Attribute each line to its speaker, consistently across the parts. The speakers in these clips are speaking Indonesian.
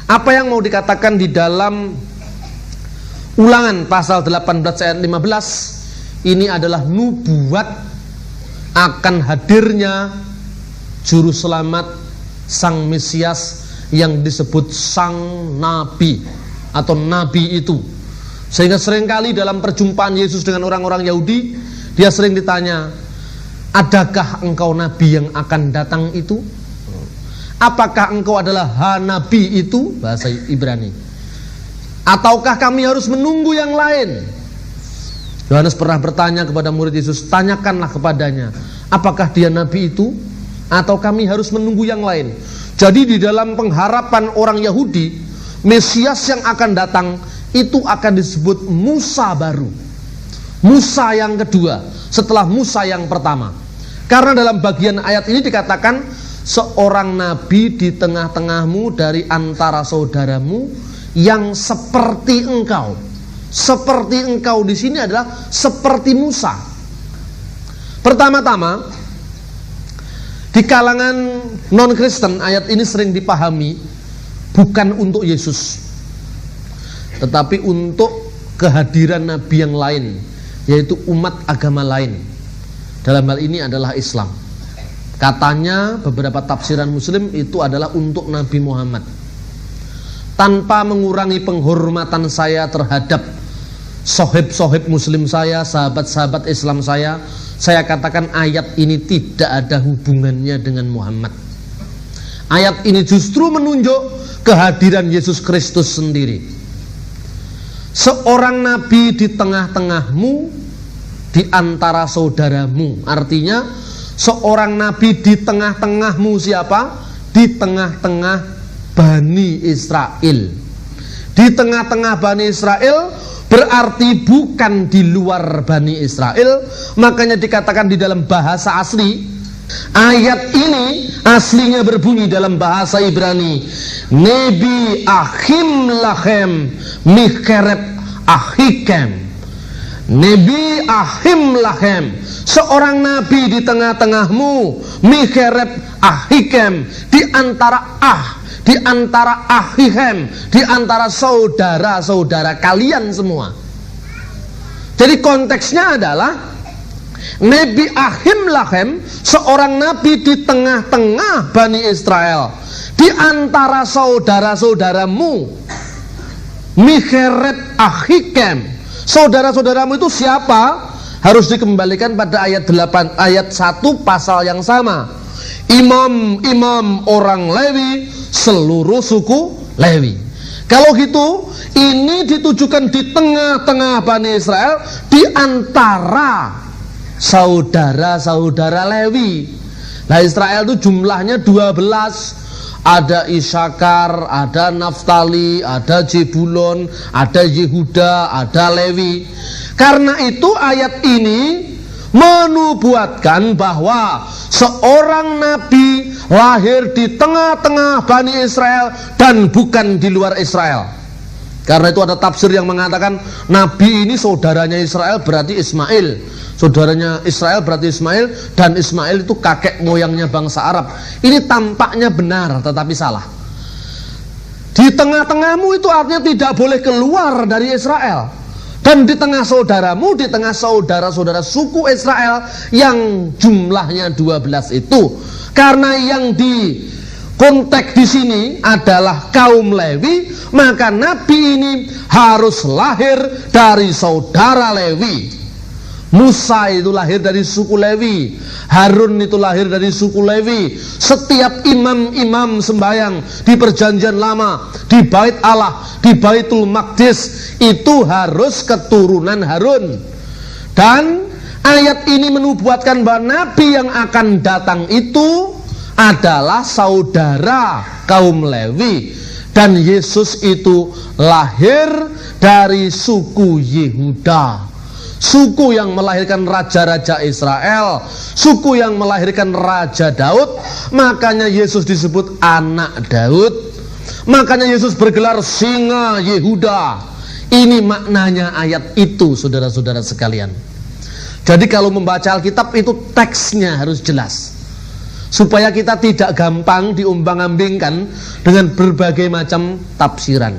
Speaker 1: Apa yang mau dikatakan di dalam Ulangan pasal 18 ayat 15 ini adalah nubuat akan hadirnya juru selamat sang Mesias yang disebut sang nabi atau nabi itu. Sehingga seringkali dalam perjumpaan Yesus dengan orang-orang Yahudi, dia sering ditanya, adakah engkau nabi yang akan datang itu? Apakah engkau adalah nabi itu? Bahasa Ibrani. Ataukah kami harus menunggu yang lain? Yohanes pernah bertanya kepada murid Yesus, tanyakanlah kepadanya, apakah dia nabi itu? Atau kami harus menunggu yang lain? Jadi di dalam pengharapan orang Yahudi, Mesias yang akan datang itu akan disebut Musa baru, Musa yang kedua setelah Musa yang pertama. Karena dalam bagian ayat ini dikatakan, seorang nabi di tengah-tengahmu dari antara saudaramu yang seperti engkau. Seperti engkau di sini adalah seperti Musa. Pertama-tama, di kalangan non-Kristen ayat ini sering dipahami bukan untuk Yesus, tetapi untuk kehadiran nabi yang lain, yaitu umat agama lain. Dalam hal ini adalah Islam. Katanya beberapa tafsiran Muslim itu adalah untuk Nabi Muhammad. Tanpa mengurangi penghormatan saya terhadap sohib-sohib Muslim saya, sahabat-sahabat Islam saya katakan ayat ini tidak ada hubungannya dengan Muhammad. Ayat ini justru menunjuk kehadiran Yesus Kristus sendiri. Seorang nabi di tengah-tengahmu, di antara saudaramu. Artinya seorang nabi di tengah-tengahmu siapa? Di tengah-tengah Bani Israel. Di tengah-tengah Bani Israel berarti bukan di luar Bani Israel. Makanya dikatakan di dalam bahasa asli, ayat ini aslinya berbunyi dalam bahasa Ibrani, Nebi Achim Lachem Mikereb Achikem. Nebi Achim Lachem, seorang nabi di tengah-tengahmu, Mikereb Achikem, di antara di antara Achihem, di antara saudara-saudara kalian semua. Jadi konteksnya adalah Nebi Achim Lachem, seorang nabi di tengah-tengah Bani Israel, di antara saudara-saudaramu, Mikereb Achikem. Saudara-saudaramu itu siapa? Harus dikembalikan pada ayat 8, ayat 1 pasal yang sama. Imam-imam orang Lewi, seluruh suku Lewi. Kalau gitu, ini ditujukan di tengah-tengah Bani Israel, di antara saudara-saudara Lewi. Nah, Israel itu jumlahnya 12. Ada Isakar, ada Naftali, ada Zebulon, ada Yehuda, ada Lewi. Karena itu ayat ini menubuatkan bahwa seorang nabi lahir di tengah-tengah Bani Israel dan bukan di luar Israel. Karena itu ada tafsir yang mengatakan nabi ini saudaranya Israel berarti Ismail, saudaranya Israel berarti Ismail, dan Ismail itu kakek moyangnya bangsa Arab. Ini tampaknya benar tetapi salah. Di tengah-tengahmu itu artinya tidak boleh keluar dari Israel. Dan di tengah saudaramu, di tengah saudara-saudara suku Israel yang jumlahnya 12 itu. Karena yang di konteks di sini adalah kaum Lewi, maka nabi ini harus lahir dari saudara Lewi. Musa itu lahir dari suku Lewi, Harun itu lahir dari suku Lewi. Setiap imam-imam sembahyang di perjanjian lama, di bait Allah, di Baitul Maqdis, itu harus keturunan Harun. Dan ayat ini menubuatkan bahwa nabi yang akan datang itu adalah saudara kaum Lewi. Dan Yesus itu lahir dari suku Yehuda, suku yang melahirkan raja-raja Israel, suku yang melahirkan Raja Daud. Makanya Yesus disebut anak Daud. Makanya Yesus bergelar singa Yehuda. Ini maknanya ayat itu, saudara-saudara sekalian. Jadi kalau membaca Alkitab itu teksnya harus jelas. supaya kita tidak gampang diombang-ambingkan dengan berbagai macam tafsiran.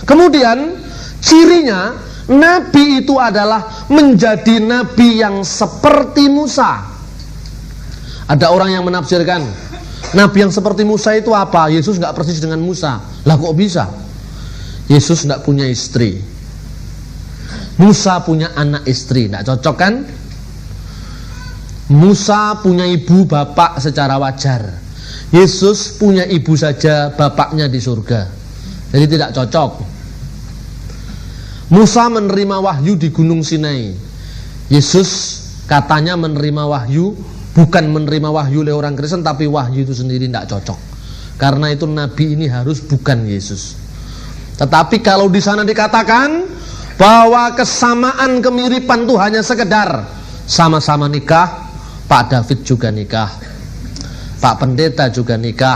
Speaker 1: Kemudian cirinya nabi itu adalah menjadi nabi yang seperti Musa. Ada orang yang menafsirkan nabi yang seperti Musa itu apa? Yesus nggak persis dengan Musa. Lah kok bisa? Yesus nggak punya istri, Musa punya anak istri, nggak cocok kan? Musa punya ibu bapak secara wajar, Yesus punya ibu saja, bapaknya di surga. Jadi tidak cocok. Musa menerima wahyu di Gunung Sinai, Yesus katanya menerima wahyu, bukan menerima wahyu oleh orang Kristen, tapi wahyu itu sendiri tidak cocok. Karena itu nabi ini harus bukan Yesus. Tetapi kalau di sana dikatakan bahwa kesamaan kemiripan itu hanya sekedar sama-sama nikah, Pak David juga nikah, Pak Pendeta juga nikah,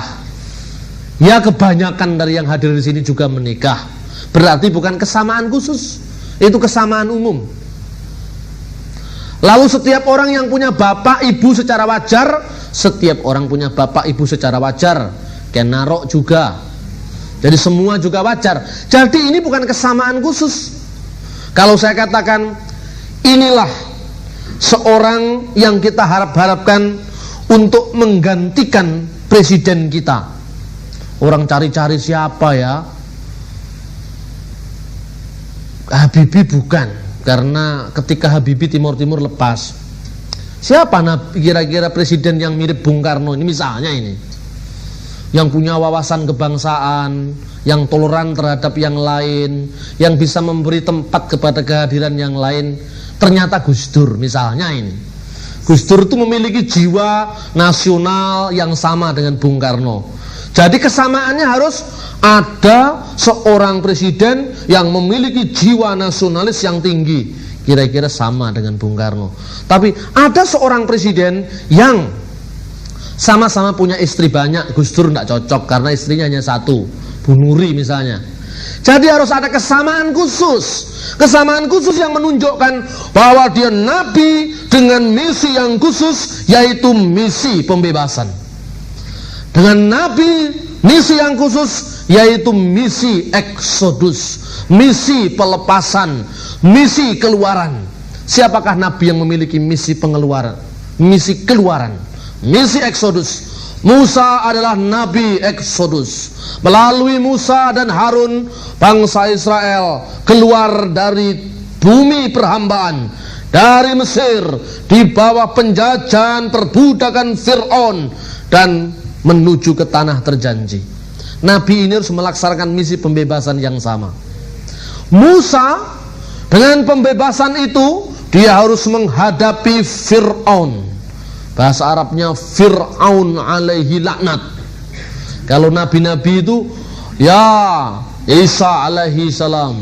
Speaker 1: ya kebanyakan dari yang hadir di sini juga menikah. Berarti bukan kesamaan khusus, itu kesamaan umum. Lalu setiap orang yang punya bapak ibu secara wajar, setiap orang punya bapak ibu secara wajar. Kenarok juga. Jadi semua juga wajar. Jadi ini bukan kesamaan khusus. Kalau saya katakan inilah seorang yang kita harapkan untuk menggantikan presiden kita. Orang cari-cari siapa ya? Habibie bukan, karena ketika Habibie Timur-Timur lepas, siapa kira-kira presiden yang mirip Bung Karno ini misalnya ini, yang punya wawasan kebangsaan, yang toleran terhadap yang lain, yang bisa memberi tempat kepada kehadiran yang lain. Ternyata Gus Dur misalnya ini. Gus Dur itu memiliki jiwa nasional yang sama dengan Bung Karno. Jadi kesamaannya harus ada seorang presiden yang memiliki jiwa nasionalis yang tinggi, kira-kira sama dengan Bung Karno. Tapi ada seorang presiden yang sama-sama punya istri banyak, Gus Dur tidak cocok karena istrinya hanya satu, Bu Nuri misalnya. Jadi harus ada kesamaan khusus. Kesamaan khusus yang menunjukkan bahwa dia nabi dengan misi yang khusus, yaitu misi pembebasan. Dengan nabi misi yang khusus, yaitu misi eksodus, misi pelepasan, misi keluaran. Siapakah nabi yang memiliki misi pengeluaran, misi keluaran, misi eksodus? Musa adalah nabi eksodus. Melalui Musa dan Harun, bangsa Israel keluar dari bumi perhambaan, dari Mesir, di bawah penjajahan perbudakan Fir'aun, dan menuju ke tanah terjanji. Nabi ini harus melaksanakan misi pembebasan yang sama. Musa dengan pembebasan itu, dia harus menghadapi Fir'aun. Bahasa Arabnya Fir'aun alaihi laknat. Kalau nabi-nabi itu ya Isa alaihi salam,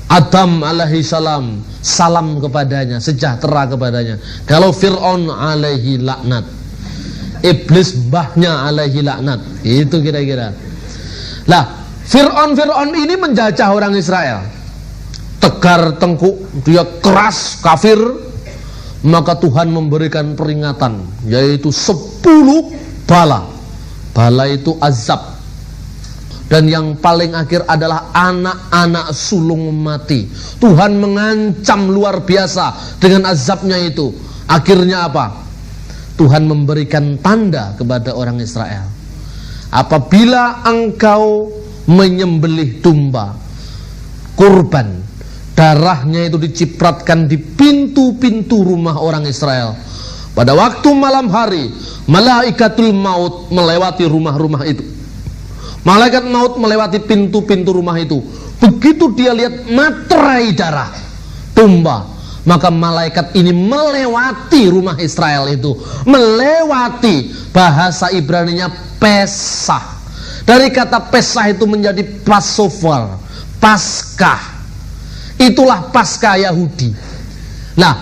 Speaker 1: Adam alaihi salam, salam kepadanya, sejahtera kepadanya. Kalau Fir'aun alaihi laknat, iblis mbahnya alaihi laknat. Itu kira-kira. Lah, Fir'aun ini menjajah orang Israel. Tegar tengkuk, dia keras, kafir. Maka Tuhan memberikan peringatan, yaitu 10 bala. Bala itu azab. Dan yang paling akhir adalah anak-anak sulung mati. Tuhan mengancam luar biasa dengan azabnya itu. Akhirnya apa? Tuhan memberikan tanda kepada orang Israel. Apabila engkau menyembelih domba, kurban, darahnya itu dicipratkan di pintu-pintu rumah orang Israel. Pada waktu malam hari, malaikatul maut melewati rumah-rumah itu. Malaikat maut melewati pintu-pintu rumah itu. Begitu dia lihat materai darah domba, maka malaikat ini melewati rumah Israel itu, melewati, bahasa Ibraninya Pesah. Dari kata Pesah itu menjadi Passover, Paskah. Itulah Paskah Yahudi. Nah,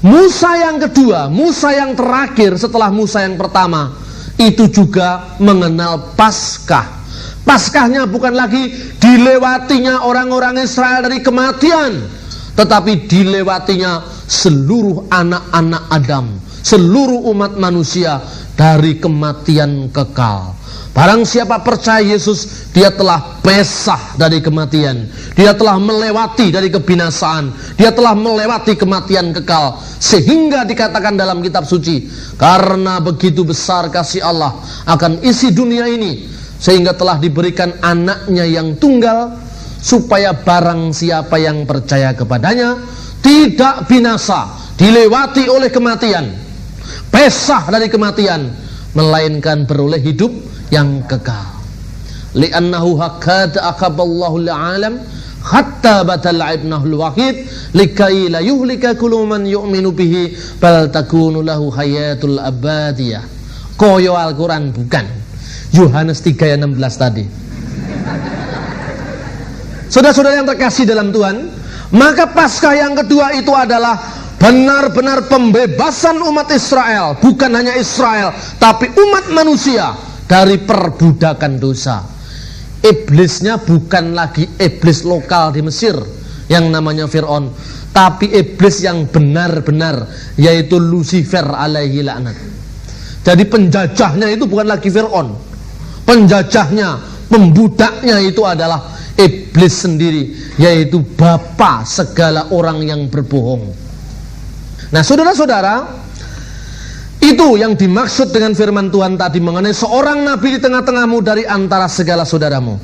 Speaker 1: Musa yang kedua, Musa yang terakhir setelah Musa yang pertama, itu juga mengenal Paskah. Paskahnya bukan lagi dilewatinya orang-orang Israel dari kematian, tetapi dilewatinya seluruh anak-anak Adam, seluruh umat manusia dari kematian kekal. Barang siapa percaya Yesus, dia telah pesah dari kematian, dia telah melewati dari kebinasaan, dia telah melewati kematian kekal. Sehingga dikatakan dalam kitab suci, karena begitu besar kasih Allah akan isi dunia ini, sehingga telah diberikan anaknya yang tunggal, supaya barang siapa yang percaya kepadanya tidak binasa, dilewati oleh kematian, pesah dari kematian, melainkan beroleh hidup yang kekal. Li'annahu hakad akaballahu al'alam hatta batal ibnahul wahid likai la yuhlika kullu man yu'minu bihi bal takunu lahu hayatul abadiyah. Koyo Al-Quran bukan. Yohanes 3 ayat 16 tadi. Saudara-saudara yang terkasih dalam Tuhan, maka Paskah yang kedua itu adalah benar-benar pembebasan umat Israel. Bukan hanya Israel, tapi umat manusia dari perbudakan dosa. Iblisnya bukan lagi iblis lokal di Mesir yang namanya Fir'aun, tapi iblis yang benar-benar, yaitu Lucifer alaihi laknat. Jadi penjajahnya itu bukan lagi Fir'aun, penjajahnya, pembudaknya itu adalah iblis sendiri, yaitu bapa segala orang yang berbohong. Nah saudara-saudara, itu yang dimaksud dengan firman Tuhan tadi mengenai seorang nabi di tengah-tengahmu dari antara segala saudaramu.